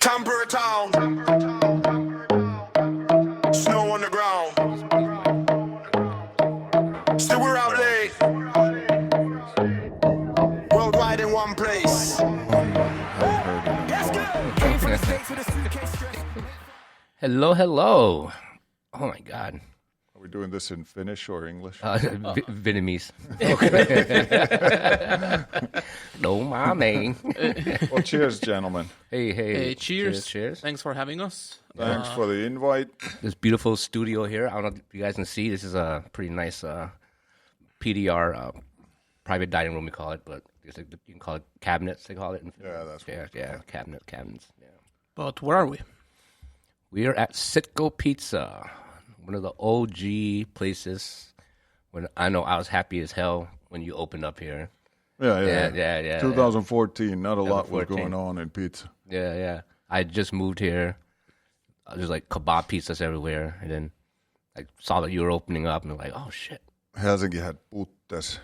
Tampere town, snow on the ground. Still we're out late, worldwide in one place. Hello, hello. Oh my God. Are we doing this in Finnish or English? Vietnamese. No, my man. Well, cheers, gentlemen. Hey, cheers. Cheers. Thanks for having us. Thanks for the invite. This beautiful studio here. I don't know if you guys can see. This is a pretty nice PDR private dining room, we call it, but you can call it cabinets, they call it. Yeah, that's what cabinets. Yeah. But where are we? We are at Sitko Pizza, one of the OG places. When I know I was happy as hell when you opened up here. Yeah. 2014, not a lot was going on in pizza. Yeah. I just moved here. There's like kebab pizzas everywhere, and then I saw that you were opening up, and I'm like, oh shit. Helsinki had Puttes.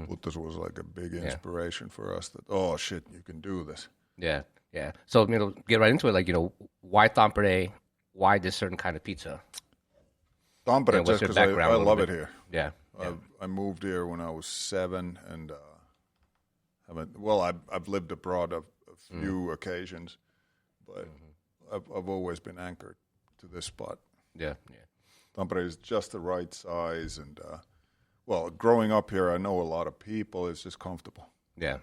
Puttes was like a big inspiration for us that, oh shit, you can do this. Yeah. So, get right into it. Like, why Tampere? Why this certain kind of pizza? Tampere, just because I love it here. Yeah. I moved here when I was 7, and I've lived abroad a few occasions, but I've always been anchored to this spot. Yeah. Tampere is just the right size, and growing up here, I know a lot of people. It's just comfortable. Yeah.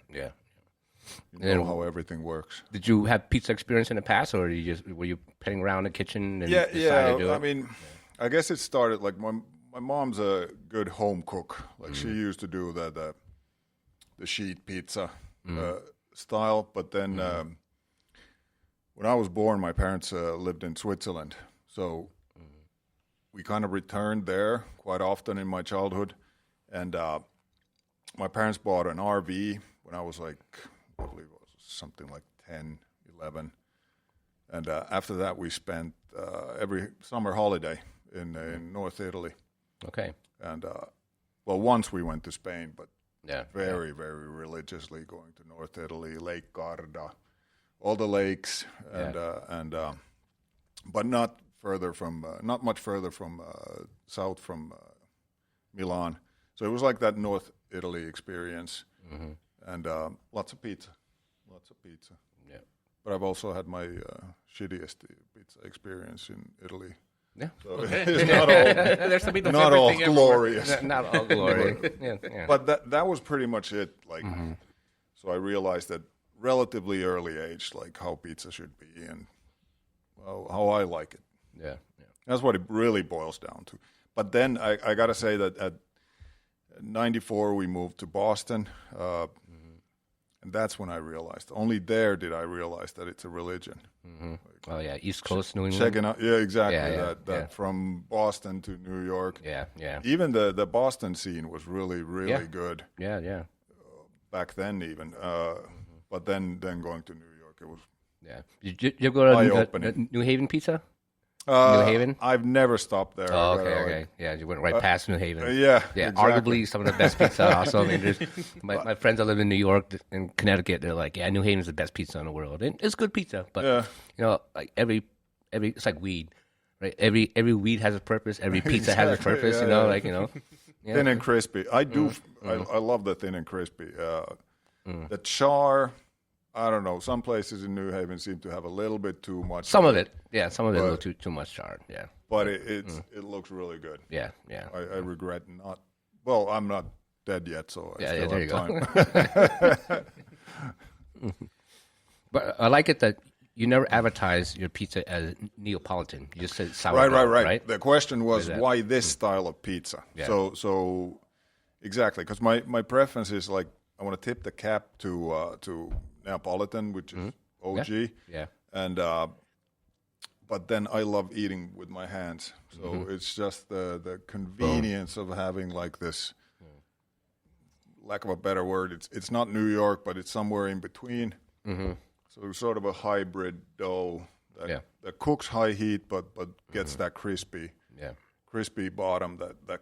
You know how everything works. Did you have pizza experience in the past, or were you playing around the kitchen and decided to do it? I mean, I guess it started like my mom's a good home cook. Like she used to do the sheet pizza style, but then when I was born, my parents lived in Switzerland, so we kind of returned there quite often in my childhood, and my parents bought an RV when I was like, I believe it was something like 10, 11. And after that, we spent every summer holiday in North Italy. Okay. And, once we went to Spain, but very religiously going to North Italy, Lake Garda, all the lakes, and but not much further from south from Milan. So it was like that North Italy experience. And lots of pizza. Yeah. But I've also had my shittiest pizza experience in Italy. Yeah. So it's not all glorious. Not all glory. yeah. But that was pretty much it. Like, so I realized at relatively early age, like how pizza should be and how I like it. Yeah. That's what it really boils down to. But then I got to say that at 94 we moved to Boston, and that's when I realized. Only there did I realize that it's a religion. Like, East Coast, New England. Checking out, exactly. Yeah, that from Boston to New York. Yeah. Even the Boston scene was really good. Yeah. Back then, even. But then going to New York, it was. Yeah. Did you go to eye-opening. New Haven Pizza? New Haven? I've never stopped there. Oh, okay. Yeah, you went right past New Haven. Yeah, exactly. Arguably some of the best pizza. Also, I mean, my friends that live in New York and Connecticut, they're like, New Haven's the best pizza in the world. And it's good pizza, but like every it's like weed, right? Every weed has a purpose. Every pizza has a purpose. Thin and crispy. I do. I love the thin and crispy. The char. I don't know. Some places in New Haven seem to have a little bit too much. Some of it a little too much charred. Yeah, but it looks really good. Yeah. I regret not. Well, I'm not dead yet, so I still there have time. But I like it that you never advertise your pizza as Neapolitan. You just said sourdough. Right. The question was why this style of pizza. Yeah. So exactly, because my preference is like I want to tip the cap to Neapolitan, which is OG. Yeah. And but then I love eating with my hands. So it's just the convenience of having like this, lack of a better word, it's not New York, but it's somewhere in between. So it's sort of a hybrid dough that cooks high heat but gets that crispy bottom that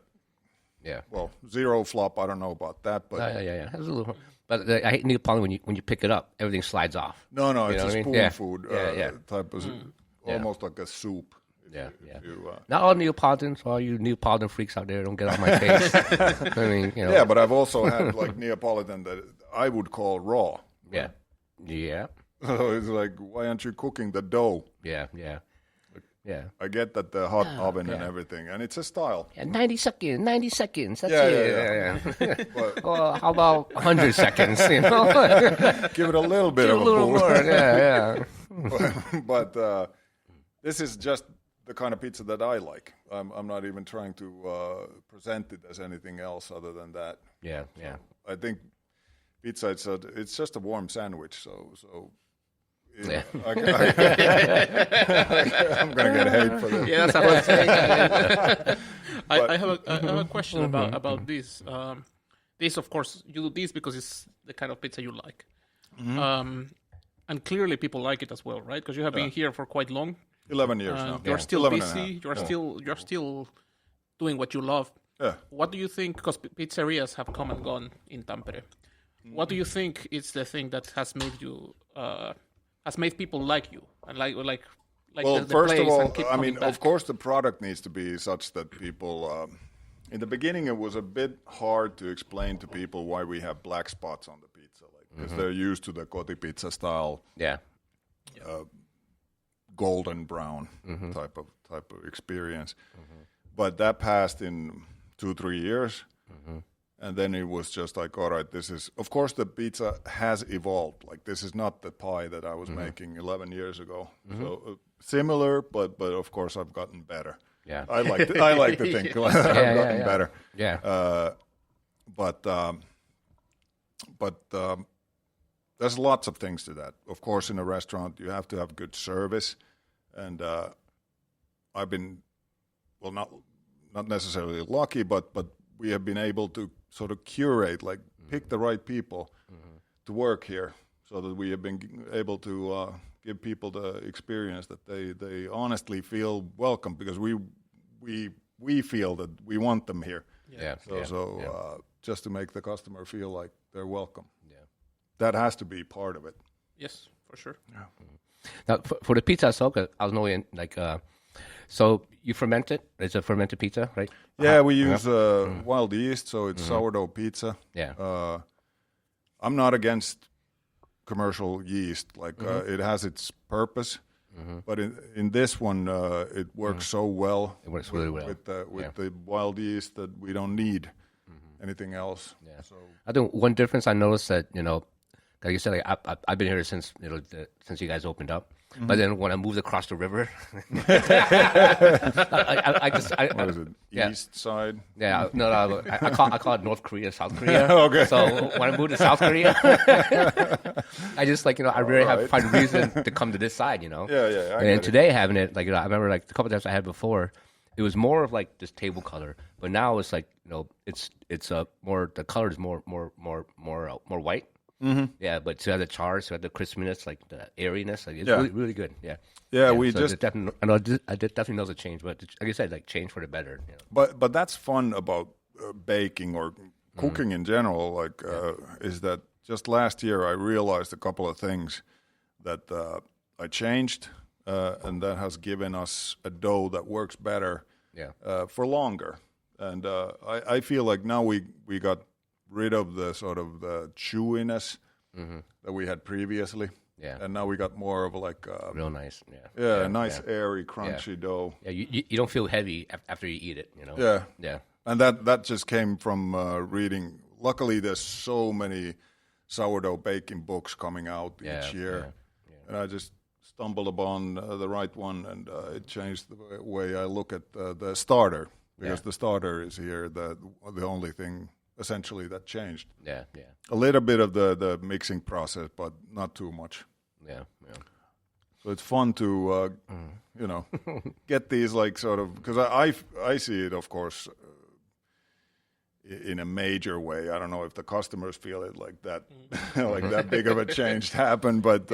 Yeah. Well, zero flop, I don't know about that, but yeah. Has a little But I hate Neapolitan when you pick it up, everything slides off. No, You it's know a what I mean? spoon Yeah. food Yeah. type of, almost like a soup. Yeah. You, Not all Neapolitans, all you Neapolitan freaks out there, don't get on my case. I mean, you know. yeah, but I've also had like Neapolitan that I would call raw. Yeah. So it's like, why aren't you cooking the dough? Yeah. I get that the hot oven and everything, and it's a style. Yeah, 90 seconds. That's Yeah, it. yeah. But Well, how about 100 seconds? You know, give it a little bit a of a little boost. more. Yeah. but this is just the kind of pizza that I like. I'm not even trying to present it as anything else other than that. Yeah. I think pizza it's just a warm sandwich. So Yeah. I'm gonna get hate for this. Yeah, that's what I'm saying. I have a question about this. This, of course, you do this because it's the kind of pizza you like, and clearly people like it as well, right? Because you have been here for quite long. 11 years now. You're still 11 and a half. busy. You're still doing what you love. Yeah. What do you think? Because pizzerias have come and gone in Tampere. What do you think is the thing that has made you has made people like you and like Well, the first place of all, and keep I coming mean, back? of course, the product needs to be such that people. In the beginning, it was a bit hard to explain to people why we have black spots on the pizza, because they're used to the Koti pizza style, Yeah. golden brown type of experience. But that passed in 2-3 years, and then it was just like, all right, this is. Of course, the pizza has evolved. Like, this is not the pie that I was making 11 years ago. So similar, but of course, I've gotten better. Yeah. I like to think I've gotten better. Yeah. But there's lots of things to that. Of course, in a restaurant, you have to have good service, and I've been, well, not necessarily lucky, but we have been able to sort of curate, like pick the right people to work here, so that we have been able to give people the experience that they honestly feel welcome, because we feel that we want them here. Yeah. Just to make the customer feel like they're welcome. Yeah. That has to be part of it. Yes, for sure. Now, for the pizza itself, I was knowing so you ferment it. It's a fermented pizza, right? Yeah, we use wild yeast, so it's sourdough pizza. Yeah. I'm not against commercial yeast. Like it has its purpose, but in this one, it works so well. It works really well with the wild yeast that we don't need anything else. Yeah. So I think one difference I noticed that, like you said, like I've been here since since you guys opened up. But then when I moved across the river, what is it? East side? Yeah, no, I call it North Korea, South Korea. Okay. So when I moved to South Korea, I just I really have to find a reason to come to this side, Yeah. And today having it, I remember the couple times I had before, it was more of like this table color, but now it's like it's more, the color is more white. Yeah, but to have the charge, to have the crispiness, like the airiness, it's really, really good. Yeah. Yeah, I definitely know the change, but like I said, like change for the better. But that's fun about baking or cooking in general. Is that just last year I realized a couple of things that I changed, and that has given us a dough that works better for longer. And I feel like now we got rid of the sort of the chewiness that we had previously. Yeah. And now we got more of like Real nice. nice airy, crunchy dough. Yeah, you don't feel heavy after you eat it, Yeah. And that just came from reading. Luckily, there's so many sourdough baking books coming out each year. And I just stumbled upon the right one, and it changed the way I look at the starter, because the starter is here, the only thing essentially that changed. Yeah. A little bit of the mixing process, but not too much. Yeah. So it's fun to, get these because I see it, of course, in a major way. I don't know if the customers feel it like that, like that big of a change happened, but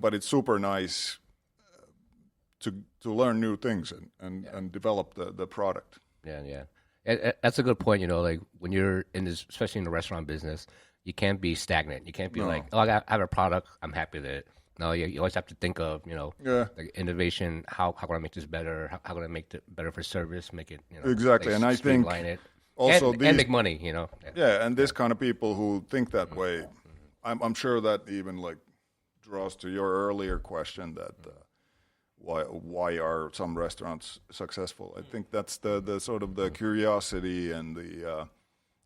but it's super nice to learn new things and develop the product. Yeah. And that's a good point. Like when you're in this, especially in the restaurant business, you can't be stagnant. You can't be like, oh, I have a product, I'm happy with it. No, you always have to think of, like innovation. How can I make this better? How can I make it better for service? Make it, exactly. like, And I think streamline it. also and make money, Yeah, and this kind of people who think that way, I'm sure that even like draws to your earlier question that why are some restaurants successful? I think that's the sort of the curiosity and the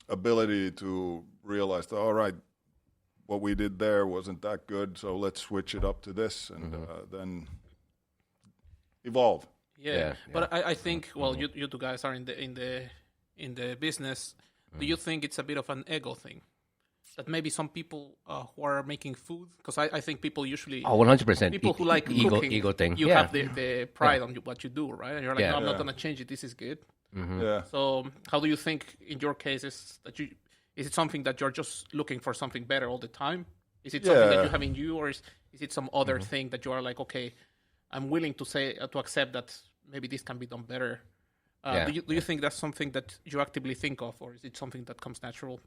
ability to realize that, all right, what we did there wasn't that good, so let's switch it up to this, and then evolve. Yeah. But I think, well, you two guys are in the business. Do you think it's a bit of an ego thing? That maybe some people who are making food, because I think people usually 100% people who like cooking, ego thing. You have the pride on what you do, right? And you're like, no, I'm not gonna change it. This is good. Yeah. So how do you think in your cases that is it something that you're just looking for something better all the time? Is it something that you have in you, or is it some other thing that you are like, okay, I'm willing to to accept that maybe this can be done better? Do you think that's something that you actively think of, or is it something that comes natural?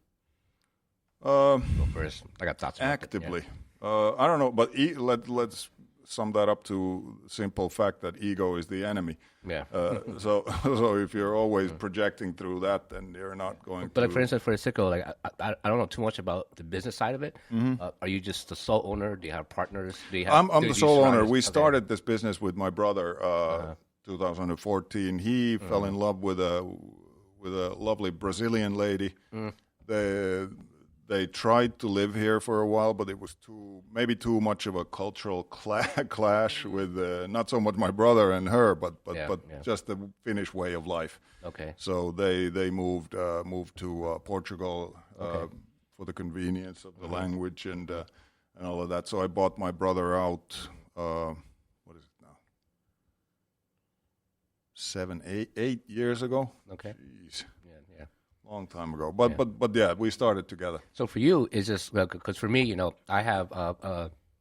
Go first. I got thoughts. Actively, I don't know, but let's sum that up to simple fact that ego is the enemy. Yeah. So if you're always projecting through that, then you're not going. But like, for instance, for Sitko, like I don't know too much about the business side of it. Are you just the sole owner? Do you have partners? I'm the sole owner. We started this business with my brother. 2014. He fell in love with a lovely Brazilian lady. They tried to live here for a while, but it was maybe too much of a cultural clash with not so much my brother and her, but just the Finnish way of life. Okay. So they moved to Portugal for the convenience of the language and all of that. So I bought my brother out. What is it now? 8 years ago. Okay. Jeez. Yeah. Long time ago, but yeah, we started together. So for you, is just because for me, I have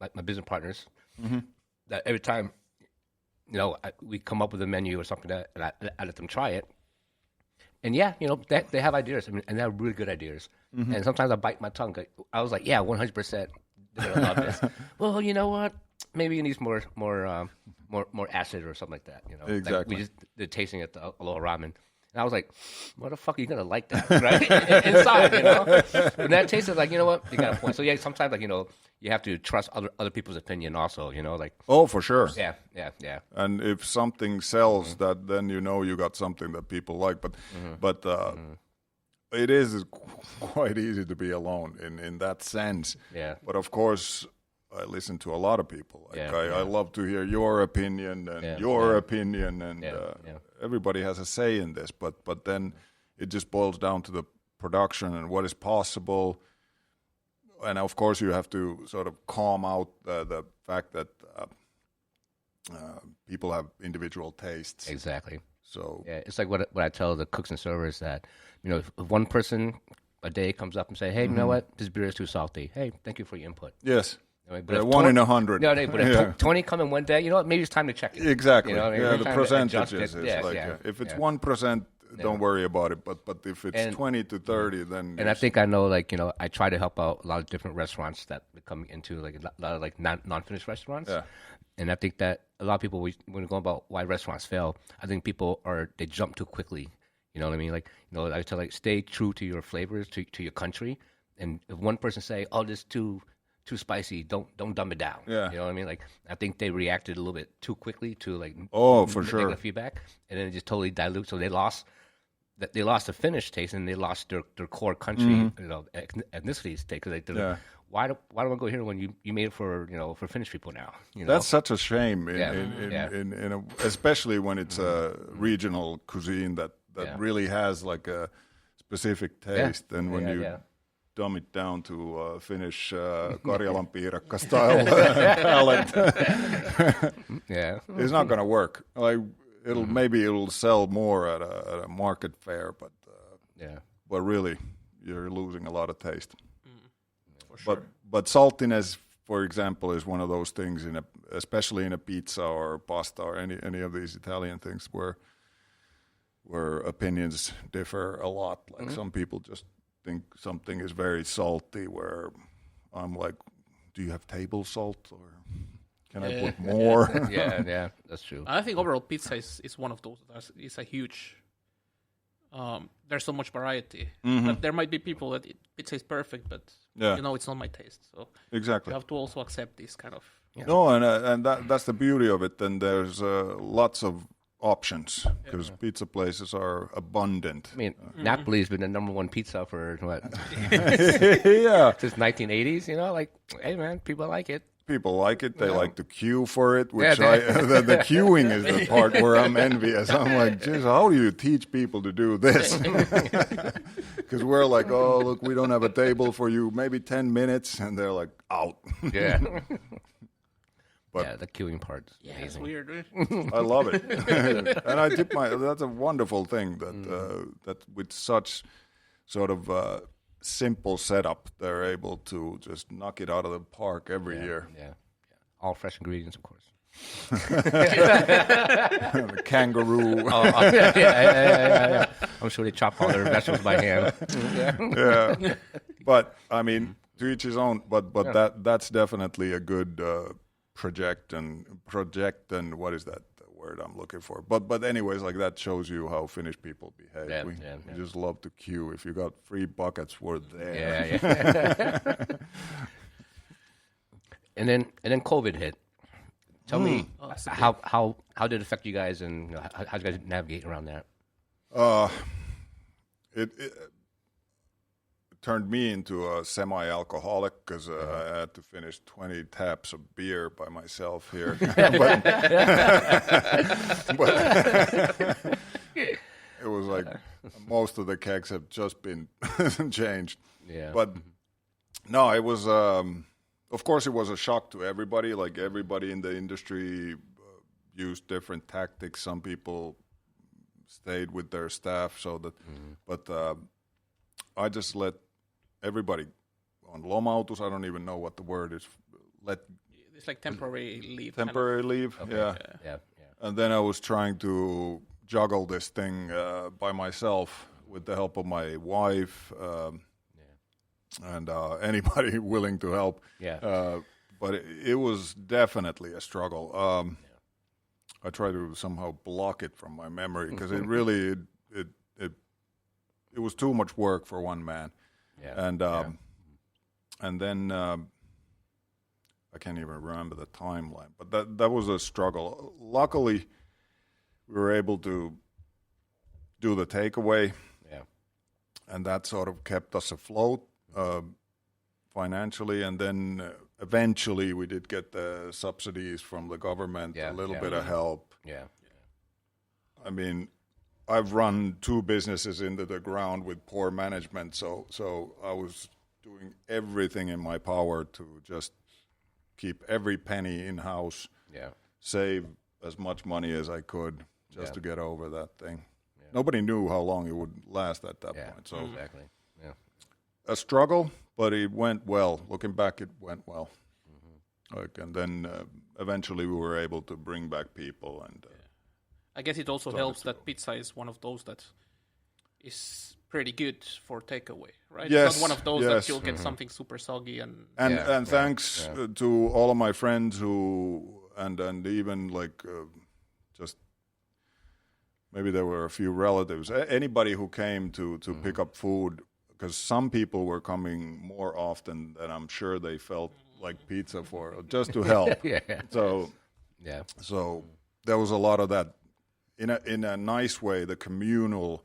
like my business partners that every time, we come up with a menu or something and I let them try it, and they have ideas. I mean, and they're really good ideas. And sometimes I bite my tongue. I was like, 100%, they're gonna love this. Well, you know what? Maybe it needs more acid or something like that. Exactly. Like we just did tasting at the Aloha Ramen. And I was like, "Motherfucker, you're gonna like that, right?" Inside, And that tasted like, you know what? You got a point. So sometimes like you have to trust other people's opinion also. Like. Oh, for sure. Yeah. And if something sells, that then you got something that people like. But it is quite easy to be alone in that sense. Yeah. But of course, I listen to a lot of people. I love to hear your opinion and your opinion, and everybody has a say in this. But then it just boils down to the production and what is possible. And of course, you have to sort of calm out the fact that people have individual tastes. Exactly. So it's like what I tell the cooks and servers that if one person a day comes up and say, "Hey, you know what? This beer is too salty. Hey, thank you for your input." Yes. But if 1 in 100. No, but if 20 come in one day, maybe it's time to check it. Exactly. The percentages is if it's 1%, don't worry about it. But if it's 20 to 30, then. And I think I know, I try to help out a lot of different restaurants that come into a lot of non-finished restaurants. Yeah. And I think that a lot of people, when we go about why restaurants fail, I think people they jump too quickly. You know what I mean? I tell stay true to your flavors, to your country. And if one person say, "Oh, this is too spicy," don't dumb it down. Yeah. You know what I mean? I think they reacted a little bit too quickly to for sure, negative feedback, and then it just totally dilute. So they lost the finished taste, and they lost their core country, ethnicity taste. Because why do I go here when you made it for Finnish people now? That's such a shame, especially when it's a regional cuisine that really has like a specific taste, and when you dumb it down to Finnish Karjalan piirakka style palette. It's not going to work. Maybe it'll sell more at a market fair, but really you're losing a lot of taste. For sure. But saltiness, for example, is one of those things especially in a pizza or pasta or any of these Italian things where opinions differ a lot. Like some people just think something is very salty, where I'm like, do you have table salt, or can I put more? yeah, that's true. I think overall pizza is one of those. It's a huge. There's so much variety. But there might be people that pizza is perfect, but it's not my taste. So Exactly. you have to also accept this kind of. No, and that's the beauty of it. And there's lots of options, because pizza places are abundant. I mean, Napoli's been the number one pizza for what? Yeah, Since 1980s. Like, hey man, people like it. people like it. They like to queue for it, which the queuing is the part where I'm envious. I'm like, geez, how do you teach people to do this? Because we're like, oh, look, we don't have a table for you. Maybe 10 minutes, and they're like, out. Yeah. But yeah, the queuing part. Yeah, it's weird. I love it, and I tip that's a wonderful thing that with such sort of simple setup, they're able to just knock it out of the park every year. Yeah. All fresh ingredients, of course. The kangaroo. Yeah. I'm sure they chop all their vegetables by hand. Yeah, but I mean, to each his own. But that's definitely a good project and what is that word I'm looking for? But anyways, like that shows you how Finnish people behave. Yeah, we yeah. just love to queue. If you got 3 buckets, we're there. Yeah. And then COVID hit. Tell me how did it affect you guys, and how did you guys navigate around that? It turned me into a semi-alcoholic, because I had to finish 20 taps of beer by myself here. but it was like most of the kegs have just been changed. Yeah. But no, it was, of course, it was a shock to everybody. Like, everybody in the industry used different tactics. Some people stayed with their staff, so that, but I just let everybody on lomautus. I don't even know what the word is. It's like temporary leave. Temporary leave, Yeah. And then I was trying to juggle this thing by myself with the help of my wife and anybody willing to help. Yeah. But it was definitely a struggle. I try to somehow block it from my memory, because it really it was too much work for one man. Yeah. And then I can't even remember the timeline, but that was a struggle. Luckily, we were able to do the takeaway, and that sort of kept us afloat financially. And then eventually, we did get the subsidies from the government, a little bit of help. Yeah. I mean, I've run 2 businesses into the ground with poor management, so I was doing everything in my power to just keep every penny in-house, save as much money as I could just to get over that thing. Yeah. Nobody knew how long it would last at that point. So exactly. Yeah. A struggle, but it went well. Looking back, it went well. And then eventually we were able to bring back people, and I guess it also helps that pizza is one of those that is pretty good for takeaway, right? Yes, it's not one of those that you'll get something super soggy and thanks to all of my friends who and even like just maybe there were a few relatives, anybody who came to pick up food, because some people were coming more often than I'm sure they felt like pizza for, just to help. So there was a lot of that. In a nice way, the communal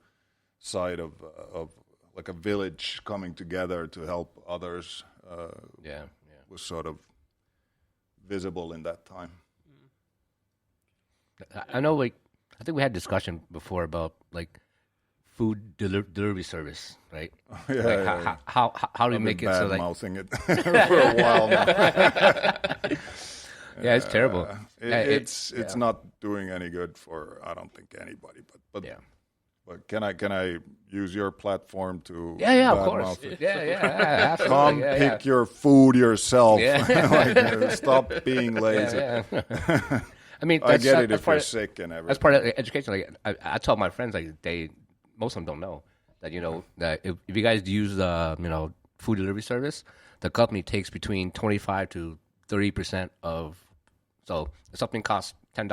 side of like a village coming together to help others was sort of visible in that time. I know, like, I think we had discussion before about like food delivery service, right? How do we make it so like mouthing it for a while now. Yeah, it's terrible. It's not doing any good for, I don't think, anybody. But can I use your platform to? Yeah, of course. Yeah, come pick your food yourself. Like, stop being lazy. I mean, I get it if you're sick and everything. That's part of education. Like I tell my friends, like most of them don't know. that that if you guys use food delivery service, the company takes between 25 to 30% of. So if something costs $10,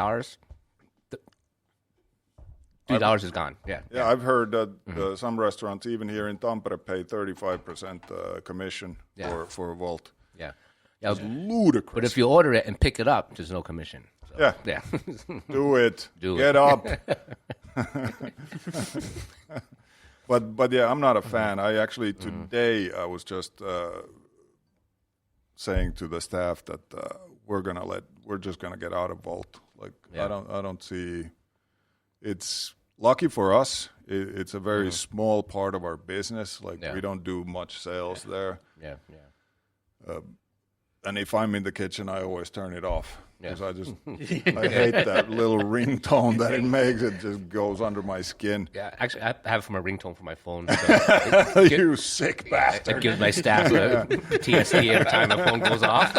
$3 is gone. Yeah. Yeah, I've heard that some restaurants, even here in Tampere, pay 35% commission for Volt. Yeah. It's ludicrous. But if you order it and pick it up, there's no commission. So, yeah. Do it. Do Get it. up. But yeah, I'm not a fan. I actually today I was just saying to the staff that we're just gonna get out of Volt. Like I don't see. It's lucky for us. It's a very small part of our business. Like we don't do much sales there. Yeah. And if I'm in the kitchen, I always turn it off because I hate that little ringtone that it makes. It just goes under my skin. Yeah, actually, I have it from a ringtone for my phone. So You sick bastard! I give my staff PTSD every time my phone goes off.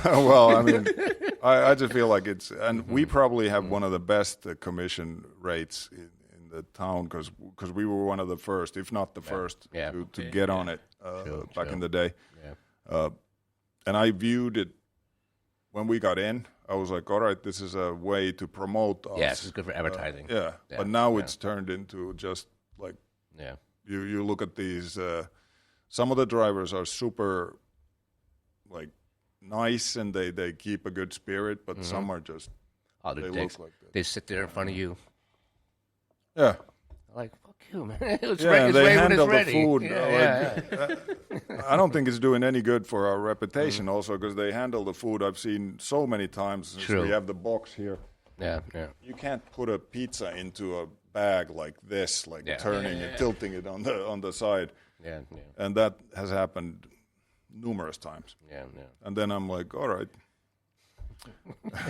Well, I mean, I just feel like it's, and we probably have one of the best commission rates in the town because we were one of the first, if not the first, to get on it back in the day. Yeah. And I viewed it when we got in. I was like, all right, this is a way to promote us. Yeah, it's good for advertising. But now it's turned into just like you look at these. Some of the drivers are super like nice and they keep a good spirit, but some are just they look like that. They sit there in front of you. Yeah. Like, fuck you, man. It's they handle the food. I don't think it's doing any good for our reputation also because they handle the food. I've seen so many times since we have the box here. Yeah. You can't put a pizza into a bag like this, like turning and tilting it on the side. Yeah. And that has happened numerous times. Yeah. And then I'm like, all right.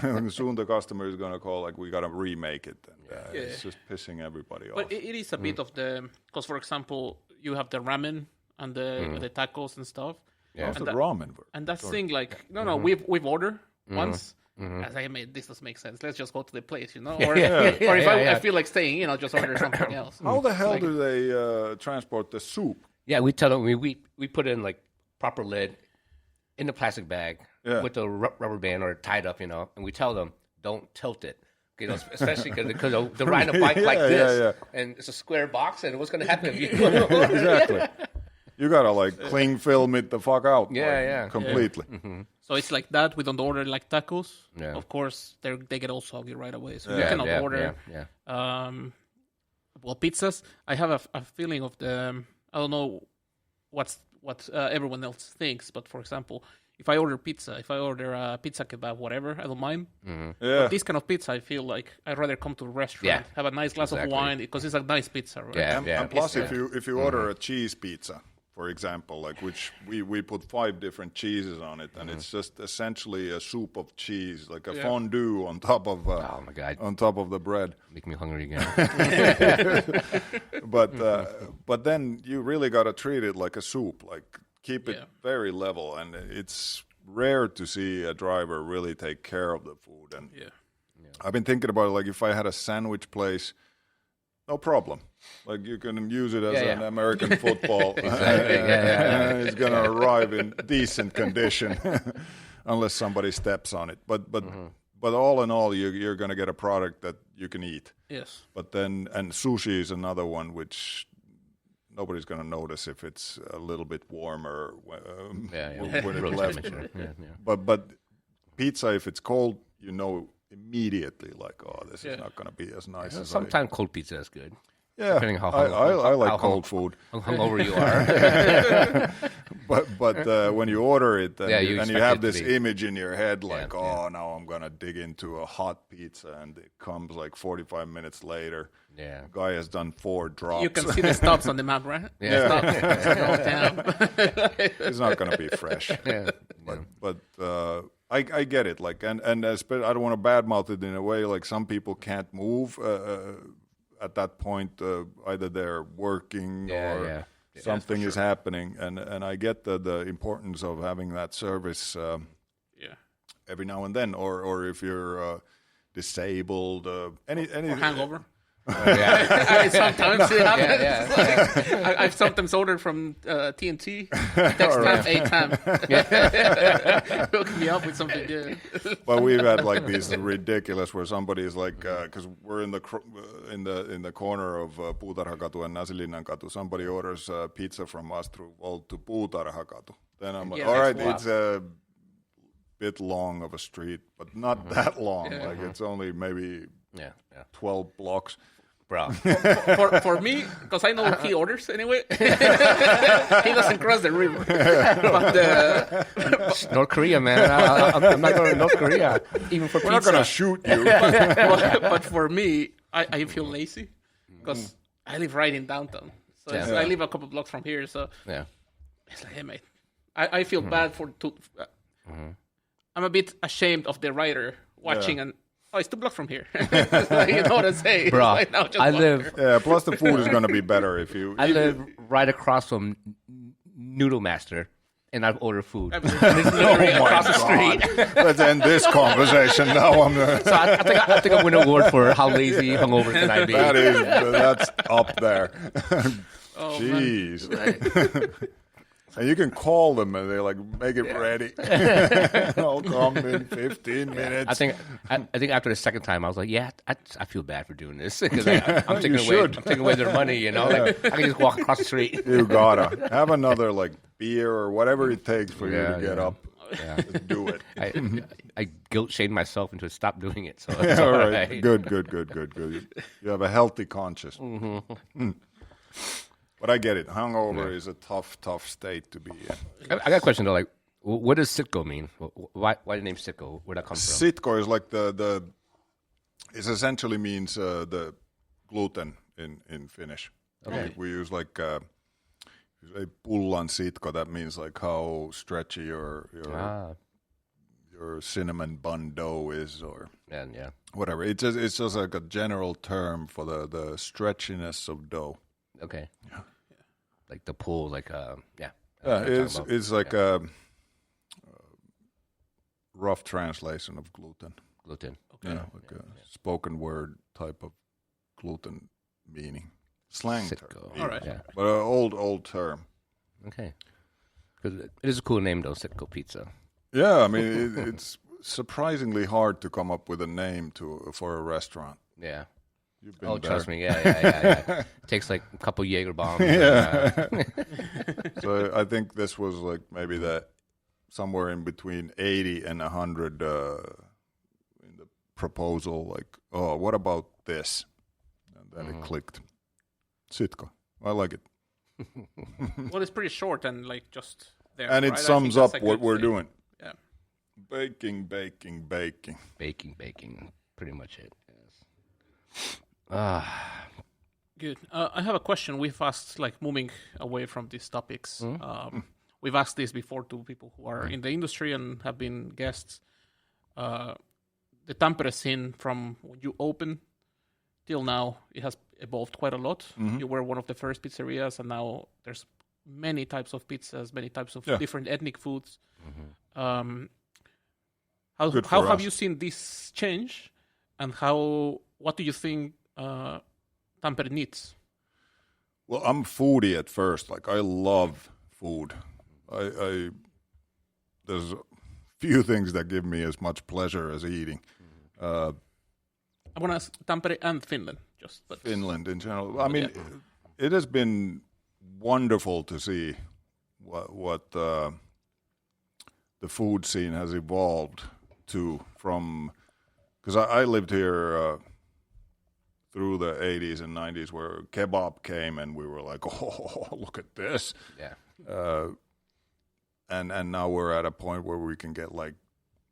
And soon the customer is going to call, like, we got to remake it. And, it's just pissing everybody off. But it is a bit of the, because for example, you have the ramen and the tacos and stuff. Yeah. How's the ramen work? And that thing, like, we've ordered once. I was like, this doesn't make sense. Let's just go to the place, Or if I feel like staying in, I'll just order something else. How the hell do they transport the soup? Yeah, we tell them, we put in, like, proper lid in the plastic bag with the rubber band or tied up, and we tell them, don't tilt it. Especially because they're riding a bike like this, and it's a square box, and what's going to happen if you... Exactly. You got to, like, cling film it the fuck out. Completely. Yeah. Mm-hmm. So it's like that. We don't order, like, tacos. Yeah. Of course, they get all soggy right away, so you cannot order. Well, pizzas, I have a feeling of the... I don't know what everyone else thinks, but for example, if I order pizza, if I order a pizza kebab, whatever, I don't mind. But this kind of pizza, I feel like I'd rather come to a restaurant, have a nice glass of wine, because it's a nice pizza, right? And plus, if you order a cheese pizza, for example, like which we put 5 different cheeses on it, and it's just essentially a soup of cheese, like a fondue on top of oh my God, on top of the bread. Make me hungry again. But then you really got to treat it like a soup, like keep it very level, and it's rare to see a driver really take care of the food. And I've been thinking about it, like if I had a sandwich place. No problem. Like you can use it as an American football. It's going to arrive in decent condition, unless somebody steps on it. But all in all, you're going to get a product that you can eat. Yes. But then, and sushi is another one which nobody's going to notice if it's a little bit warmer when it left. But pizza, if it's cold, immediately, like, this is not going to be as nice as sometimes cold pizza is good. Yeah, depending how I like cold food. How hungover you are. but when you order it and you have this be. image in your head, like, now I'm going to dig into a hot pizza, and it comes like 45 minutes later. Yeah, the guy has done 4 drops. You can see the stops on the map, right? It's not going to be fresh. But I get it, like, and I don't want to badmouth it in a way, like some people can't move at that point, either they're working or something is happening, and I get the importance of having that service every now and then, or if you're disabled, any or hangover. Yeah. Sometimes it happens. Yeah. I've sometimes ordered from TNT. Next time, 8 time. Hook me up with something good. But we've had like these ridiculous where somebody is like, because we're in the corner of Puutarhakatu and NäsilinnanKatu. Somebody orders pizza from us through Volt to Puutarhakatu. Then I'm like, Yeah, all right, wow. it's a bit long of a street, but not that long. Yeah. Like it's only maybe Yeah. 12 blocks. Bro. For me, because I know he orders anyway. He doesn't cross the river. But North Korea, man. I'm not going to North Korea, even for We're not pizza. going to shoot you. but for me, I feel lazy because I live right in downtown. So Yeah. I live a couple blocks from here. So Yeah. it's like, hey, mate, I feel bad I'm a bit ashamed of the rider watching and. Oh, it's 2 blocks from here. You know what I'm saying? Bro, Right now, just I walk live there. Yeah, plus the food is going to be better if you... I live right across from Noodle Master, and I've ordered food. I And mean, it's literally across the street. Let's end this conversation now. So I think I win an award for how lazy, hungover can I be. That's up there. Oh, man. Jeez. And you can call them and they're like, make it ready. I'll come in 15 minutes. I think after the second time, I was like, yeah, I feel bad for doing this because I'm taking away their money. You know, like I can just walk across the street. You gotta have another like beer or whatever it takes for you to get up. Yeah. Just do it. I guilt shamed myself into stop doing it. So Yeah, it's all all right. right. Good. You have a healthy conscience. But I get it. Hungover is a tough state to be in. I got a question though. Like, what does Sitko mean? Why the name Sitko? Where'd that come from? Sitko is like the it essentially means the gluten in Finnish. Okay. We use like a pullan sitko. That means like how stretchy your cinnamon bun dough is, or Yeah. whatever. It's just like a general term for the stretchiness of dough. Okay. Yeah. Like the pull, like yeah. It's like a rough translation of gluten. Gluten. Okay. Like a spoken word type of gluten meaning. Slang term. Sitko. All right. Yeah. But an old term. Okay. Because it is a cool name though, Sitko Pizza. Yeah, I mean it's surprisingly hard to come up with a name for a restaurant. Yeah. You've been Oh, there. trust me. Yeah. It takes like a couple Jaeger bombs. Yeah. So I think this was like maybe that somewhere in between 80 and 100 in the proposal. Like, oh, what about this? And then it clicked. Sitko. I like it. Well, it's pretty short and like just there. And it right? I sums think that's up a what good we're thing. doing. Yeah. Baking. Baking. Pretty much it. Yes. Good. I have a question. We've asked, like, moving away from these topics. We've asked this before to people who are in the industry and have been guests. The Tampere scene, from when you opened till now, it has evolved quite a lot. You were one of the first pizzerias, and now there's many types of pizzas, many types of different ethnic foods. How have you seen this change, and what do you think Tampere needs? Well, I'm foodie at first. Like, I love food. There's few things that give me as much pleasure as eating. I want to ask Tampere and Finland, but Finland in general. I mean, it has been wonderful to see what the food scene has evolved to from, because I lived here through the 80s and 90s where kebab came and we were like, oh, look at this. Yeah. And now we're at a point where we can get like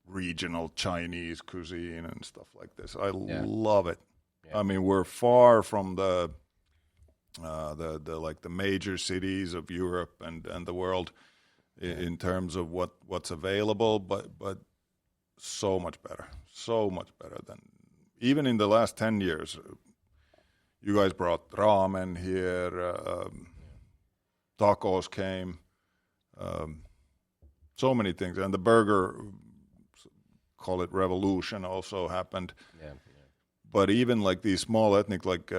regional Chinese cuisine and stuff like this. I love it. Yeah. I mean, we're far from the like the major cities of Europe and the world in terms of what's available, but so much better than even in the last 10 years. You guys brought ramen here, tacos came, so many things, and the burger, call it revolution, also happened. Yeah. but even like these small ethnic, like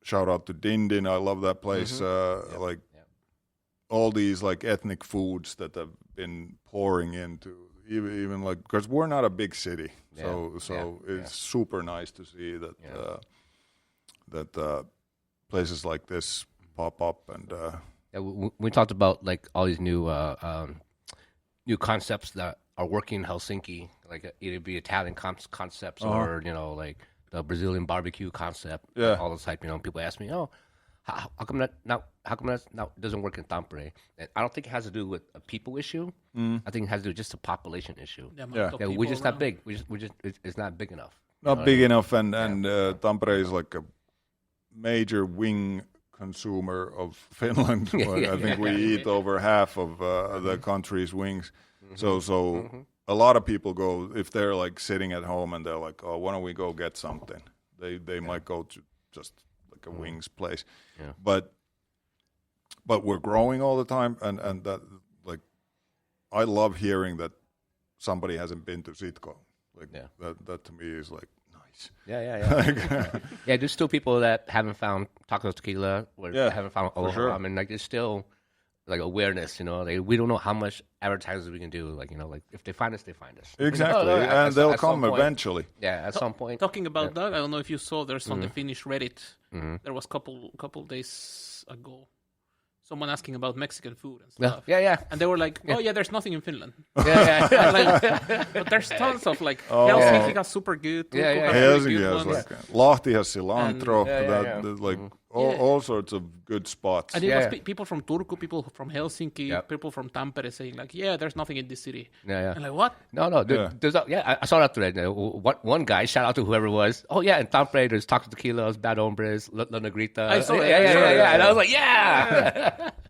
shout out to Dindin, I love that place. Like all these like ethnic foods that have been pouring into, even like, because we're not a big city, so it's super nice to see that that places like this pop up. And we talked about like all these new new concepts that are working in Helsinki, like either be Italian concepts or like the Brazilian barbecue concept. All this type. People ask me, how come that doesn't work in Tampere? And I don't think it has to do with a people issue. I think it has to do with just a population issue. We're just not big. It's not big enough. Not big enough, and Tampere is like a major wing consumer of Finland. I think we eat over half of the country's wings. So a lot of people go, if they're like sitting at home and they're like, oh, why don't we go get something? They might go to just like a wings place. But we're growing all the time, and that, like, I love hearing that somebody hasn't been to Sitko. Like that to me is like nice. There's still people that haven't found Tacos Tequila, or haven't found Aloha Ramen. Like, there's still like awareness, like, we don't know how much advertising we can do. Like, like if they find us, they find us. Exactly, and they'll come eventually. Yeah, at some point. Talking about that, I don't know if you saw, there's on the Finnish Reddit, there was couple days ago, someone asking about Mexican food and stuff. And they were like, oh yeah, there's nothing in Finland. Like, but there's tons of like, Helsinki has super good. Helsinki has like, Lahti has cilantro, like all sorts of good spots. And it was people from Turku, people from Helsinki, people from Tampere saying like, there's nothing in this city. And like, what? No, there's I saw that thread. One guy, shout out to whoever it was. Oh yeah, in Tampere there's Tacos Tequilas, Bad Hombres, La Negrita. I saw it. And I was like,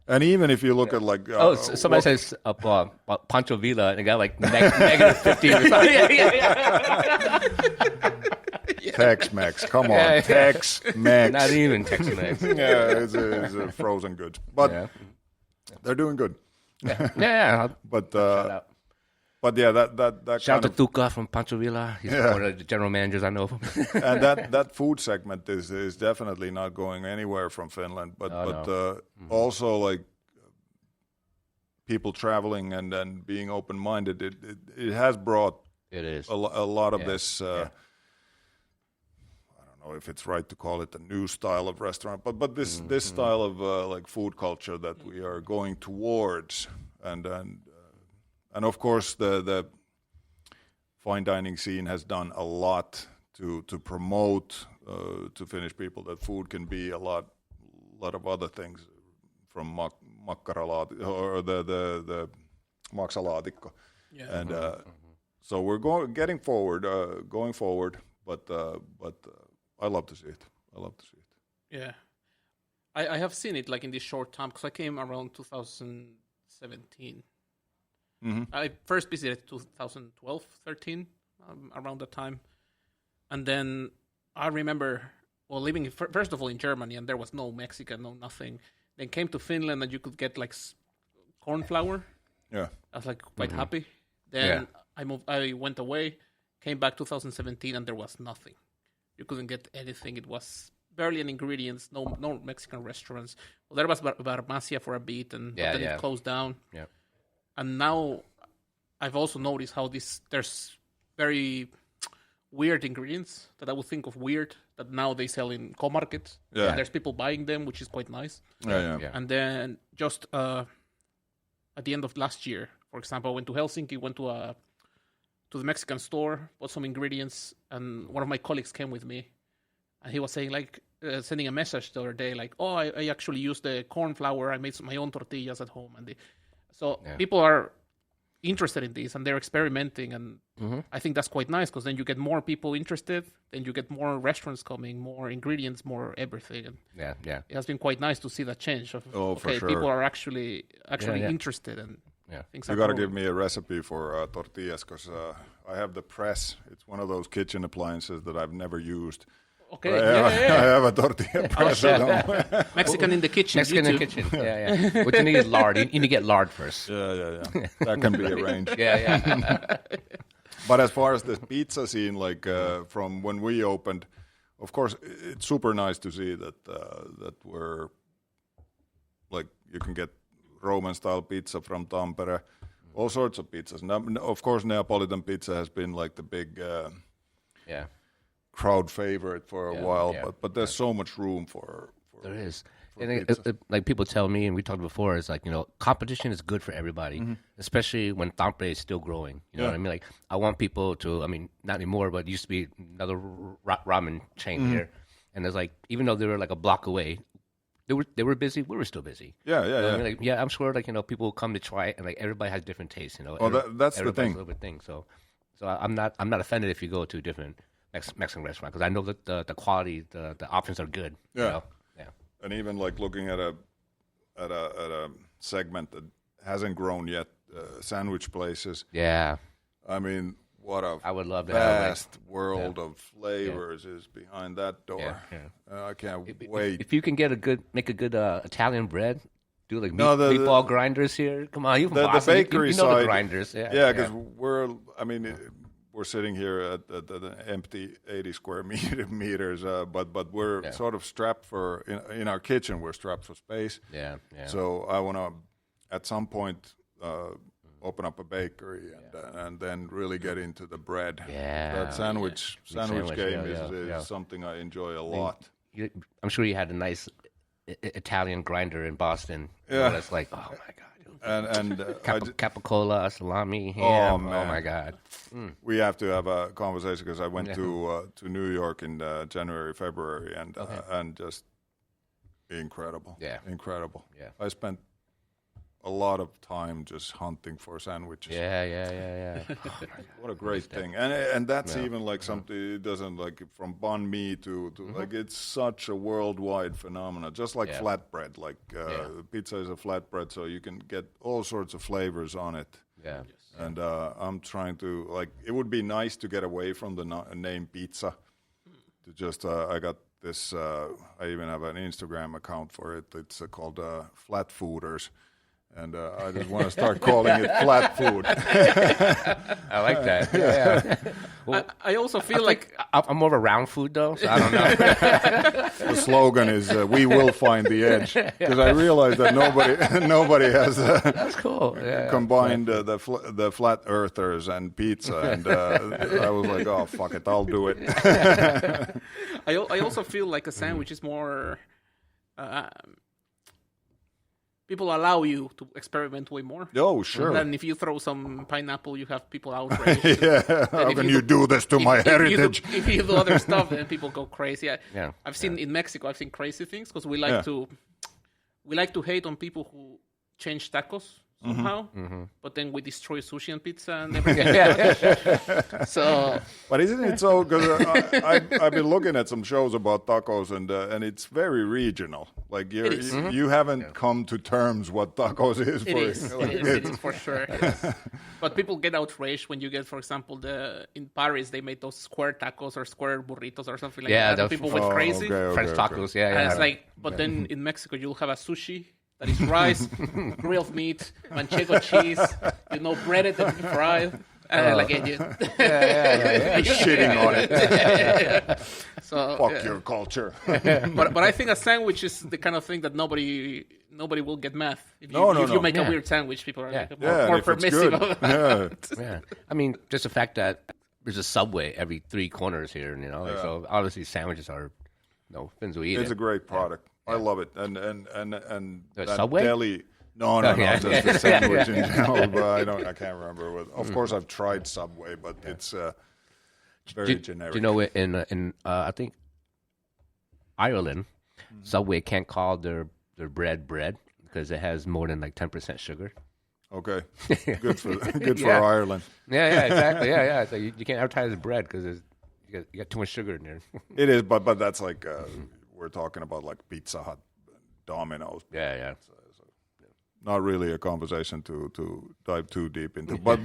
And even if you look at like... somebody says Pancho Villa, and they got like negative 15 or something. Tex-Mex, come on, Tex-Mex. Not even Tex-Mex. It's a frozen goods. But they're doing good. But that shout out to Tuca from Pancho Villa. He's one of the general managers I know. And that food segment is definitely not going anywhere from Finland. But also like people traveling and being open-minded, it has brought a lot of this. I don't know if it's right to call it a new style of restaurant, but this style of like food culture that we are going towards, and of course, the fine dining scene has done a lot to promote to Finnish people that food can be a lot of other things, from makkaralaatikko or the maksalaatikko, and so we're going forward, but I love to see it. Yeah, I have seen it like in this short time, because I came around 2017. I first visited 2012, 13, around that time. And then I remember, living first of all in Germany, and there was no Mexican, no nothing. Then came to Finland, and you could get like corn flour. Yeah. I was like quite happy. Then I went away, came back 2017, and there was nothing. You couldn't get anything. It was barely any ingredients, no Mexican restaurants. Well, there was Barmacia for a bit, and then it closed down. Yeah. And now I've also noticed how there's very weird ingredients that I would think of weird that now they sell in co-markets. Yeah. And there's people buying them, which is quite nice. Yeah. And then just at the end of last year, for example, I went to Helsinki, went to the Mexican store, bought some ingredients, and one of my colleagues came with me, and he was saying like, sending a message the other day like, oh, I actually used the corn flour, I made my own tortillas at home, and people are interested in this, and they're experimenting, and I think that's quite nice, because then you get more people interested, then you get more restaurants coming, more ingredients, more everything, and it has been quite nice to see that change of for sure. People are actually interested, and things. You got to give me a recipe for tortillas, because I have the press. It's one of those kitchen appliances that I've never used. Okay. I have a tortilla press at home. Mexican in the kitchen. Mexican in the kitchen. Yeah. What you need is lard. You need to get lard first. Yeah. That can be arranged. But as far as the pizza scene, like from when we opened, of course, it's super nice to see that we're like you can get Roman style pizza from Tampere, all sorts of pizzas. Now, of course, Neapolitan pizza has been like the big crowd favorite for a while, but there's so much room for there is. And like people tell me, and we talked before, it's like, competition is good for everybody, especially when Tampere is still growing. You know what I mean? Like, I want people to, not anymore, but it used to be another ramen chain here. And it's like, even though they were like a block away, they were busy, we were still busy. Yeah. I'm sure, like, people will come to try it, and like everybody has different tastes, that's the thing. A little bit thing. So I'm not offended if you go to a different Mexican restaurant, because I know that the quality, the options are good. Yeah. And even like looking at a segment that hasn't grown yet, sandwich places. Yeah. I mean, what a I would love to vast world of flavors is behind that door. Yeah. I can't wait. If you can make a good Italian bread, do like meatball grinders here. Come on, you from Boston. The bakery you know side, the grinders. Because we're sitting here at an empty 80 square meters, but we're sort of strapped for in our kitchen. We're strapped for space. Yeah. So I want to, at some point, open up a bakery and then really get into the bread. Yeah. That sandwich game is something I enjoy a lot. I'm sure you had a nice Italian grinder in Boston. Yeah. That's like, oh my god. And capicola, salami, ham. Oh my God! We have to have a conversation because I went to New York in January, February, and just incredible. Yeah, incredible. Yeah, I spent a lot of time just hunting for sandwiches. Yeah. What a great thing, and that's even like something. It doesn't like from banh mi to like it's such a worldwide phenomenon. Just like flatbread, like pizza is a flatbread, so you can get all sorts of flavors on it. Yeah, and I'm trying to like. It would be nice to get away from the name pizza. To just I got this. I even have an Instagram account for it. It's called Flat Fooders. And I just want to start calling it flat food. I like that. Yeah. Well, I also feel like I'm more of a round food, though, so I don't know. The slogan is "We will find the edge," because I realize that nobody has That's cool. combined the flat earthers and pizza, and I was like, "Oh fuck it, I'll do it." I also feel like a sandwich is more. People allow you to experiment way more. Oh, sure. Then if you throw some pineapple, you have people outraged. How can you do this to my heritage? If you do other stuff, then people go crazy. I've seen in Mexico, I've seen crazy things because we like to hate on people who change tacos somehow, but then we destroy sushi and pizza and everything. So, but isn't it so? Because I've been looking at some shows about tacos, and it's very regional. Like you haven't come to terms what tacos is. It is for sure. Yes. But people get outraged when you get, for example, in Paris they made those square tacos or square burritos or something like that. People went crazy. French tacos, And it's like, but then in Mexico you'll have a sushi. That is rice, grilled meat, manchego cheese, breaded and fried. Like idiot. Shitting on it. So, fuck your culture. but I think a sandwich is the kind of thing that nobody will get mad. If you make a weird sandwich, people are more permissive of it. Yeah. I mean, just the fact that there's a Subway every 3 corners here, so obviously sandwiches are things we eat. It's a great product. I love it, and that Subway? deli. No, just the sandwich in general. But I can't remember. Of course, I've tried Subway, but it's very generic. Do you know in I think Ireland, Subway can't call their bread because it has more than like 10% sugar. Okay, good for Ireland. Yeah, exactly. Yeah. So you can't advertise bread because you got too much sugar in there. It is, but that's like. We're talking about like Pizza Hut, Domino's. Yeah. So, not really a conversation to dive too deep into. But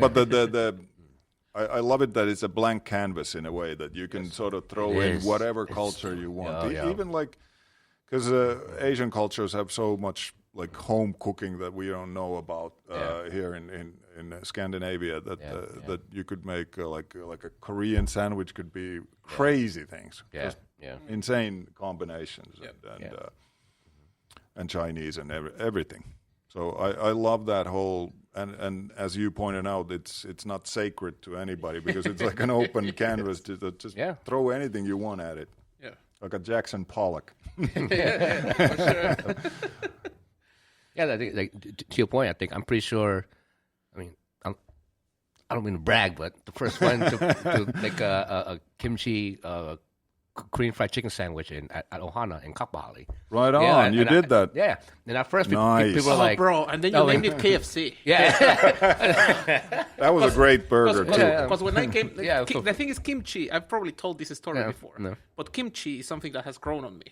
I love it that it's a blank canvas in a way that you can sort of throw in whatever culture you want. Even like, because Asian cultures have so much like home cooking that we don't know about here in in Scandinavia that you could make like a Korean sandwich could be crazy things. Yeah, Insane combinations and Chinese and everything. So I love that whole and as you pointed out, it's not sacred to anybody because it's like an open canvas to just throw anything you want at it. Yeah. Like a Jackson Pollock. For sure. Yeah, I think like to your point, I'm pretty sure. I mean, I don't mean to brag, but the first one to make a kimchi Korean fried chicken sandwich at Ohana in Kakbali. Right on, you did that. Yeah, and at first people Nice. were like, bro, and then you named it KFC. yeah, That was a great burger too. Because when I came, Yeah, the thing is kimchi. I've probably told this story before, no. but kimchi is something that has grown on me.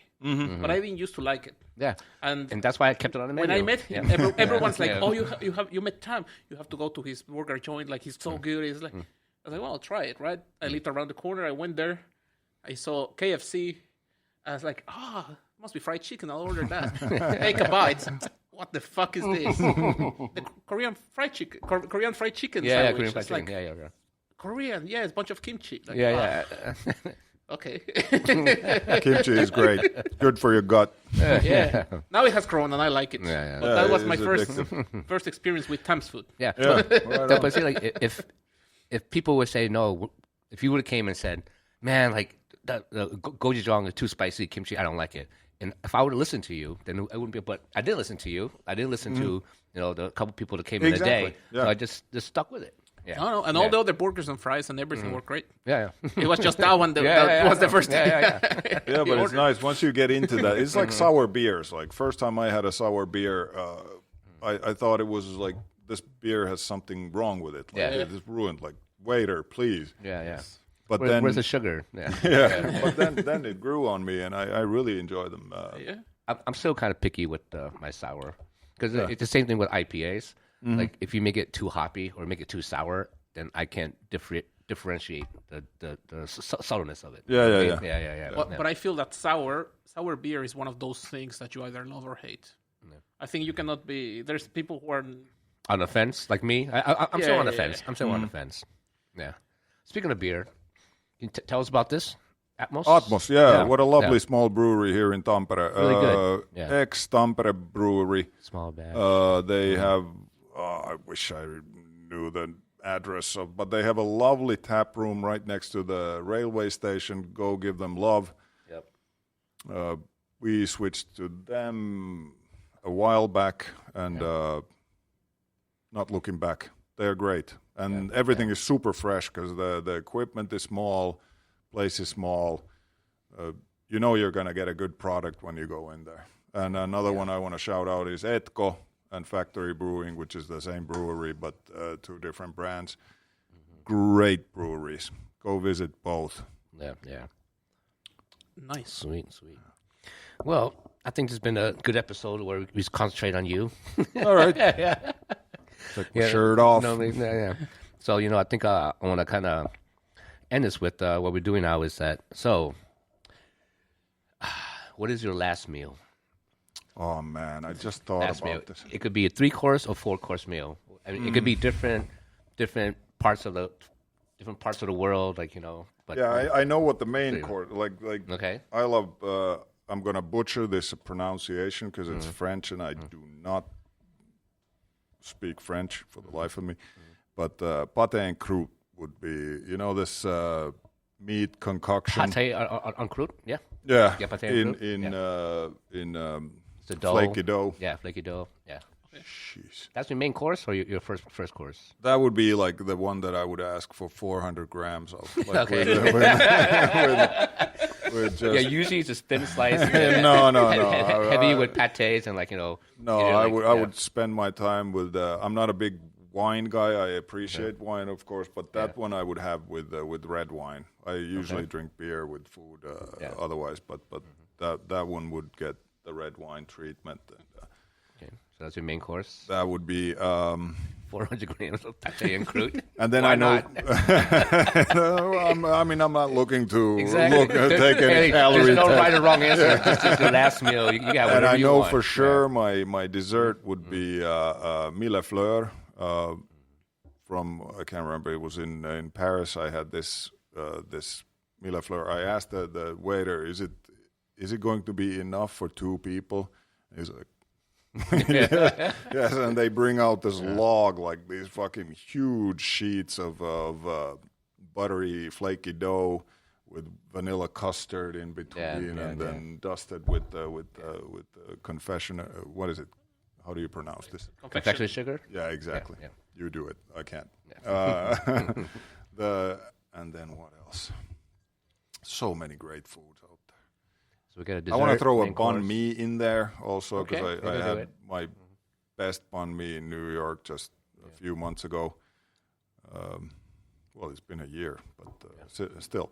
But I didn't used to like it. yeah, And that's why I kept it on the menu. when I met him, everyone's like, Yeah. "Oh, you met Tam. You have to go to his burger joint. Like he's so good." He's like, I was like, "Well, I'll try it." Right? I lived around the corner. I went there. I saw KFC. I was like, must be fried chicken. I'll order that. Take a bite. What the fuck is this? The Korean fried chicken. Korean fried chicken yeah, sandwich. Korean fried It's chicken. like, Yeah. Korean, it's a bunch of kimchi. Like, Yeah. Okay. Kimchi is great. Good for your gut. Yeah. Now it has grown and I like it. Yeah. But that was it my is first experience with Tam's food. Yeah. Yeah, But see, like, if people would say no, if you would have came and said, "Man, like the gochujang is too spicy, kimchi, I don't like it," and if I would have listened to you, then it wouldn't be. But I did listen to you. I did listen to the couple people that came in the day. Yeah. So I just stuck with it. Yeah. No, and all the other burgers and fries and everything were great. Yeah. It was just that one that was the first thing. Yeah, but it's nice once you get into that. It's like sour beers. Like first time I had a sour beer, I thought it was like this beer has something wrong with it. Like, it's ruined. Like waiter, please. Yeah. But Where's the sugar? Yeah. But then it grew on me, and I really enjoy them. I'm still kind of picky with my sour because it's the same thing with IPAs. Like if you make it too hoppy or make it too sour, then I can't differentiate the sourness of it. Yeah. But I feel that sour beer is one of those things that you either love or hate. I think you cannot be. There's people who are On the fence, like me. I'm still on the fence. yeah. I'm still on the fence. Yeah. Speaking of beer, can you tell us about this? Atmos? Atmos, what a lovely small brewery here in Tampere. Really good. Yeah. Ex-Tampere brewery. Small batch. They have, I wish I knew the address, but they have a lovely tap room right next to the railway station. Go give them love. Yep. We switched to them a while back, and not looking back. They're great. And everything is super fresh because the equipment is small, place is small. You know you're going to get a good product when you go in there. And another one I want to shout out is Etko and Factory Brewing, which is the same brewery but two different brands. Great breweries. Go visit both. Yeah. nice. Sweet. Well, I think this has been a good episode where we just concentrate on you. All right. Yeah. Take my shirt off. Yeah. So, I think I want to kind of end this with what we're doing now is that, so, what is your last meal? Oh, man, I just thought Last about meal. this. It could be a 3-course or 4-course meal. I mean, it could be different parts of the world, like, But Yeah, I know what the main course, like. Okay. I love, I'm going to butcher this pronunciation because it's French and I do not speak French for the life of me. But pâté en croûte would be, this meat concoction. Pâté en croûte, yeah. Yeah, Yeah, pâté en in The dough. flaky dough. Yeah, flaky dough. Yeah. Jeez. That's your main course or your first course? That would be like the one that I would ask for 400 grams of. Like Okay. with just, Yeah, usually it's just thin slice. no. Heavy with pâtés and No, I would spend my time with. I'm not a big wine guy. I appreciate wine, of course, but that one I would have with red wine. I usually drink beer with food otherwise, but that one would get the red wine treatment. And, Okay, so that's your main course. that would be. 400 grams of pâté en croûte. And then Why I know. not? I'm not looking to Exactly. take any Hey, calorie there's no test. right or wrong answer. This is your last meal. You got whatever And I you know want. for sure my dessert would be millefleur, from I can't remember. It was in Paris. I had this Mille Fleur. I asked the waiter, "Is it going to be enough for 2 people?" He's like, yes, and they bring out this log, like these fucking huge sheets of buttery, flaky dough with vanilla custard in between, then dusted with confectioner. What is it? How do you pronounce this? Confectionery sugar. Yeah, exactly. Yeah. You do it. I can't. Yeah. And then what else? So many great foods out there. So we got a dessert. I want to throw a main bun course. mi in there also because Okay, I had it. my best bun mi in New York just a few months ago. Well, it's been a year, but still.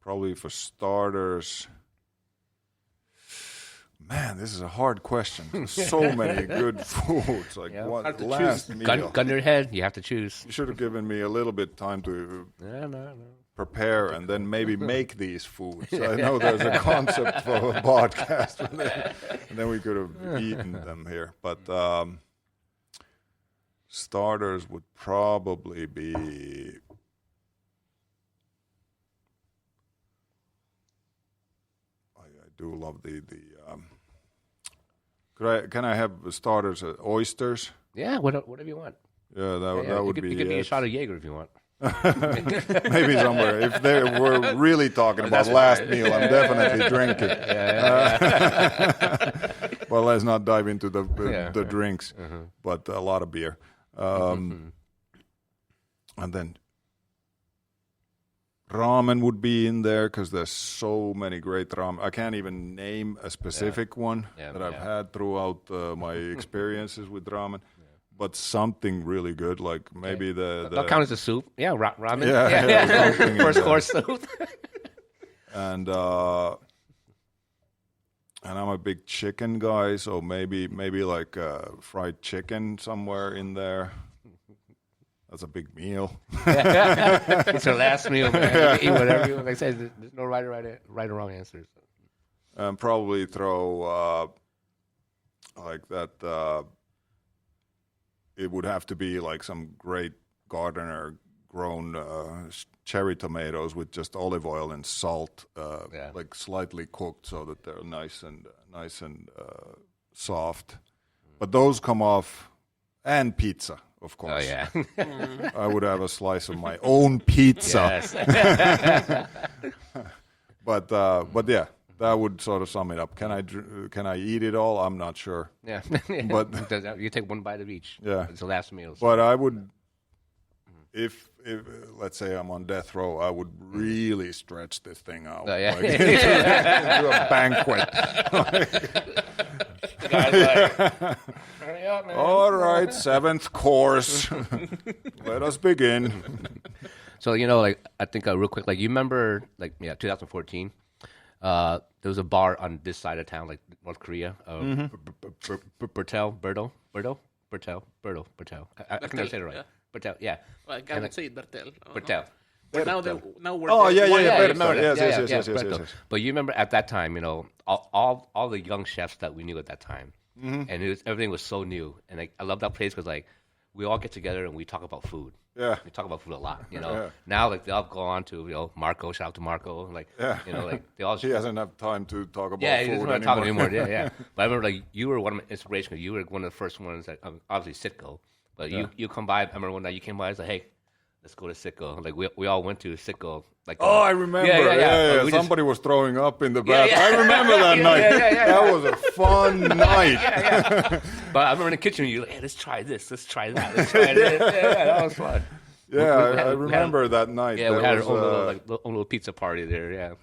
Probably for starters. Man, this is a hard question. So many good foods. Like what last meal? Gun your head. You have to choose. You should have given me a little bit time to No. prepare and then maybe make these foods. I know there's a concept for a podcast, and then we could have eaten them here. But starters would probably be. I do love the. Can I have starters? Oysters. Yeah, whatever you want. Yeah, that would be. You give me a shot of Jaeger if you want. Maybe somewhere. If we're really talking about last meal, I'm definitely drinking. Well, let's not dive into the drinks, but a lot of beer. And then ramen would be in there because there's so many great ramen. I can't even name a specific one that I've had throughout my experiences with ramen. But something really good, like maybe That'll count as a soup. Yeah, ramen. Yeah. First course soup. And I'm a big chicken guy, so maybe like fried chicken somewhere in there. That's a big meal. It's your last meal, man. You can eat whatever you want. Like I said, there's no right or wrong answers. And probably throw like that. It would have to be like some great gardener grown cherry tomatoes with just olive oil and salt, like slightly cooked so that they're nice and soft. But those come off, and pizza, of course. Oh yeah. I would have a slice of my own pizza. Yes. But yeah. That would sort of sum it up. Can I eat it all? I'm not sure. Yeah. But you take one bite of each. Yeah. It's the last meal. So. But I would, if let's say I'm on death row, I would really stretch this thing out like, into a banquet. Hurry up, man. All right, 7th course. Let us begin. So like I think real quick, like you remember, 2014. There was a bar on this side of town, like North Korea. Bertel. I can never say it right. Yeah. Bertel, yeah. Well, I would say it Bertel. Bertel. But now we're Oh yeah. remember that. Yes. Bertel. But you remember at that time, all the young chefs that we knew at that time, and everything was so new. And I love that place because we all get together and we talk about food. Yeah. We talk about food a lot, Yeah. Now, they all go on to, Marco, shout out to Marco. They all... He doesn't have time to talk about he food doesn't want to talk anymore. Yeah. But I remember, you were one of my inspirations. You were one of the first ones that, obviously, Sitko. But you come by, I remember one night you came by, I was like, hey, let's go to Sitko. Like, we all went to Sitko. I remember. Yeah. Somebody was throwing up in the bath. Yeah. I remember that night. That was a fun night. But I remember in the kitchen, you were like, hey, let's try this, let's try that, let's try this. Yeah, that was fun. Yeah, I remember that night. Yeah, we had our own little pizza party there. Yeah,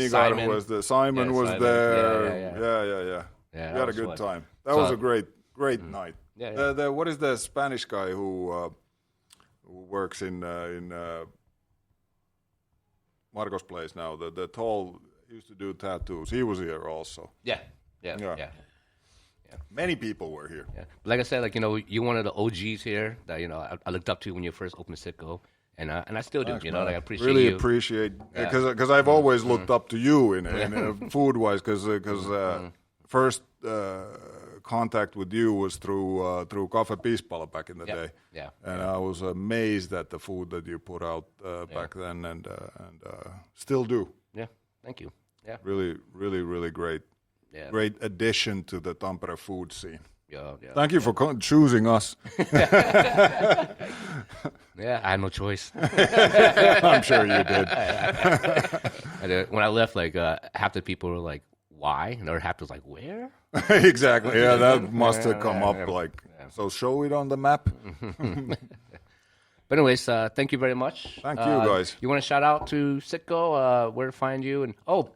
Simon was there. Simon was there. Yeah. We had a good time. That was a great night. Yeah. What is the Spanish guy who works in Marco's place now? The tall used to do tattoos. He was here also. Yeah. Many people were here. Yeah. But like I said, you're one of the OGs here that I looked up to when you first opened Sitko, and I still do. Thanks, I appreciate really you. appreciate because I've always looked up to you in food wise because first contact with you was through Cafe Pispala back in the day. Yeah. And I was amazed at the food that you put out back then, and still do. Yeah. Thank you. Yeah. Really, really, really great. Yeah. Great addition to the Tampere food scene. Yeah. Thank you for choosing us. Yeah, I had no choice. I'm sure you did. When I left, like half the people were like, "Why?" and the other half was like, "Where?" Exactly. Yeah, that must have come up like. So show it on the map. But anyways, thank you very much. Thank you, guys. You want to shout out to Sitko, where to find you, and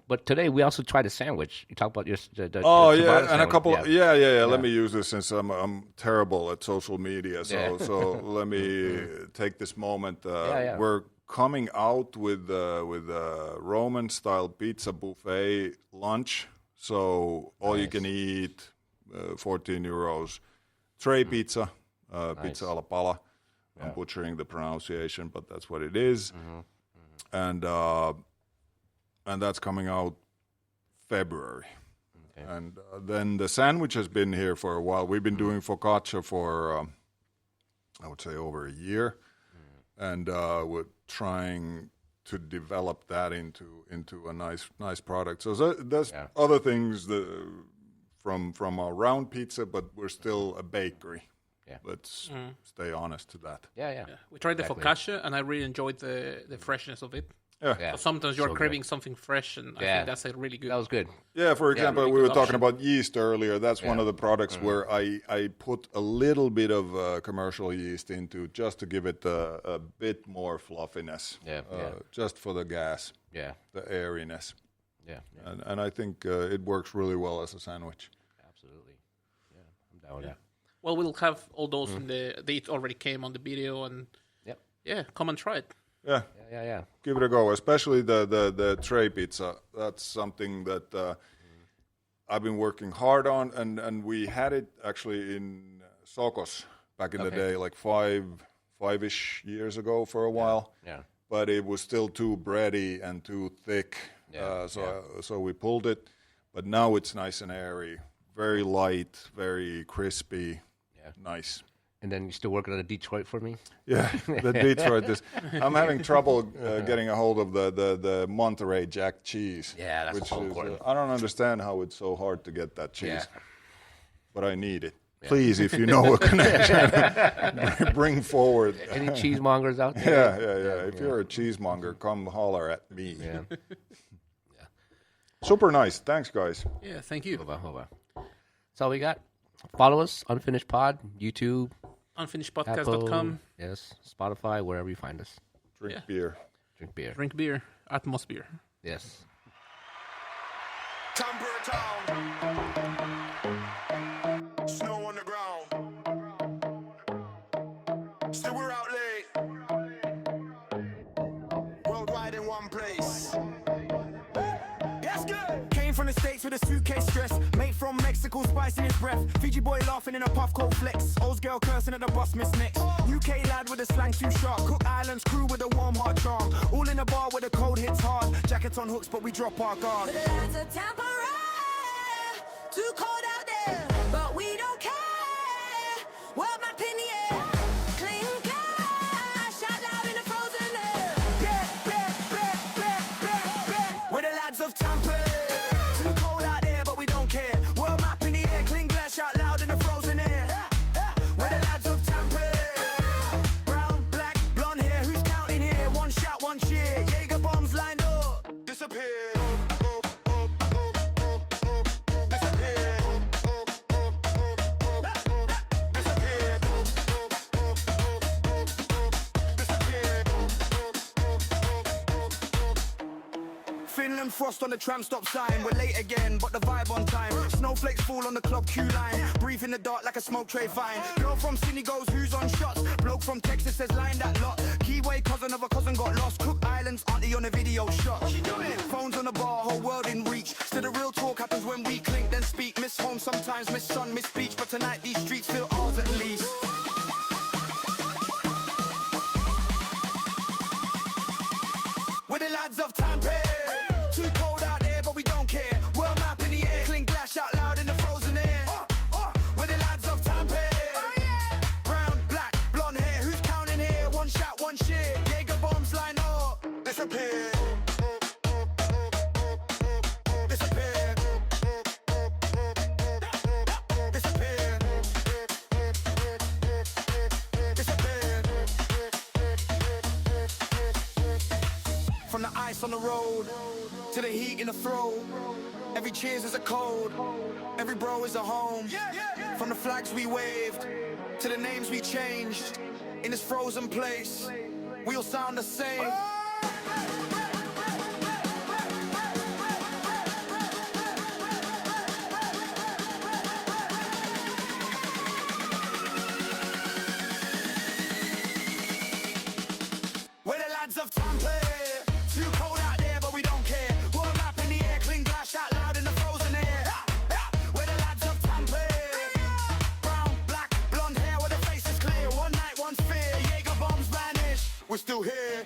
but today we also tried a sandwich. You talked about your the ciabatta and sandwich. a couple. Yeah. Let me use this since I'm terrible at social media. So let me take this moment. We're coming out with Roman style pizza buffet lunch. So all you can eat, €14. Tray pizza, pizza alla pala. I'm butchering the pronunciation, but that's what it is. And that's coming out February. Okay. And then the sandwich has been here for a while. We've been doing focaccia for, I would say, over a year. And we're trying to develop that into a nice product. So there's other things from our round pizza, but we're still a bakery. Yeah. Let's stay honest to that. Yeah. We tried the focaccia, and I really enjoyed the freshness of it. Yeah. So sometimes you're craving something fresh, and I think that's a really good. That was good. Yeah, for example, really we were good talking option. about yeast earlier. That's one of the products where I put a little bit of commercial yeast into just to give it a bit more fluffiness. Just for the gas. Yeah. The airiness. Yeah. And I think it works really well as a sandwich. Absolutely. Yeah, I'm down with that. Well, we'll have all those in they already came on the video, and come and try it. Yeah. Give it a go, especially the tray pizza. That's something that I've been working hard on, and we had it actually in Sokos back in the day, like five-ish years ago for a while. Yeah. But it was still too bready and too thick. So we pulled it, but now it's nice and airy, very light, very crispy, nice. And then you're still working on the Detroit for me? Yeah, the Detroit is. I'm having trouble getting a hold of the Monterey Jack cheese. Yeah, that's so important. I don't understand how it's so hard to get that cheese, but I need it. Yeah. Please, if you know a connection, bring forward. Any cheesemongers out there? Yeah. If you're a cheesemonger, come holler at me. Yeah. Super nice. Thanks, guys. Yeah, thank you. Hold on. That's all we got. Follow us, Unfinished Pod, YouTube. Unfinishedpodcast.com. Yes, Spotify, wherever you find us. Drink beer. Drink beer. Atmosphere. Yes. Tampere town. Snow on the ground. Still we're out late. Worldwide in one place. That's good. Came from the States with a suitcase stress. Mate from Mexico, spice in his breath. Fiji boy laughing in a puff coat flex. Old girl cursing at the bus miss next. UK lad with a slang too sharp. Cook Islands crew with a warm heart charm. All in a bar where the cold hits hard. Jackets on hooks, but we drop our guard. The lands of Tampere, too cold out there, but we don't care. World map in the air, clean cash, out loud in the frozen air. We're the lads of Tampere. Too cold out there, but we don't care. World map in the air, clean glass, shout loud in the frozen air. We're the lads of Tampere. Brown, black, blonde hair, who's counting here? One shot, one cheer. Jaeger bombs lined up. Disappear. Finland frost on the tram stop sign. We're late again, but the vibe on time. Snowflakes fall on the club queue line. Breathe in the dark like a smoke tray fine. Girl from Sydney goes, who's on shots? Bloke from Texas says line that lot. Keyway cousin of a cousin got lost. Cook Islands, auntie on a video shot. She doing it. Phones on the bar, whole world in reach. Still the real talk happens when we clink, then speak. Miss home sometimes, miss sun, miss beach. But tonight these streets feel ours at least. We're the lads of Tampere. Too cold out there, but we don't care. World map in the air, clean glass out loud in the frozen air. From the ice on the road to the heat in the throat. Every cheers is a code. Every bro is a home. From the flags we waved to the names we changed. In this frozen place, we all sound the same. We're the lads of Tampere. Too cold out there, but we don't care. Warm up in the air, clean glass, shout loud in the frozen air. We're the lads of Tampere. Brown, black, blonde hair with the faces clear. One night, one fear. Jaeger bombs vanish. We're still here.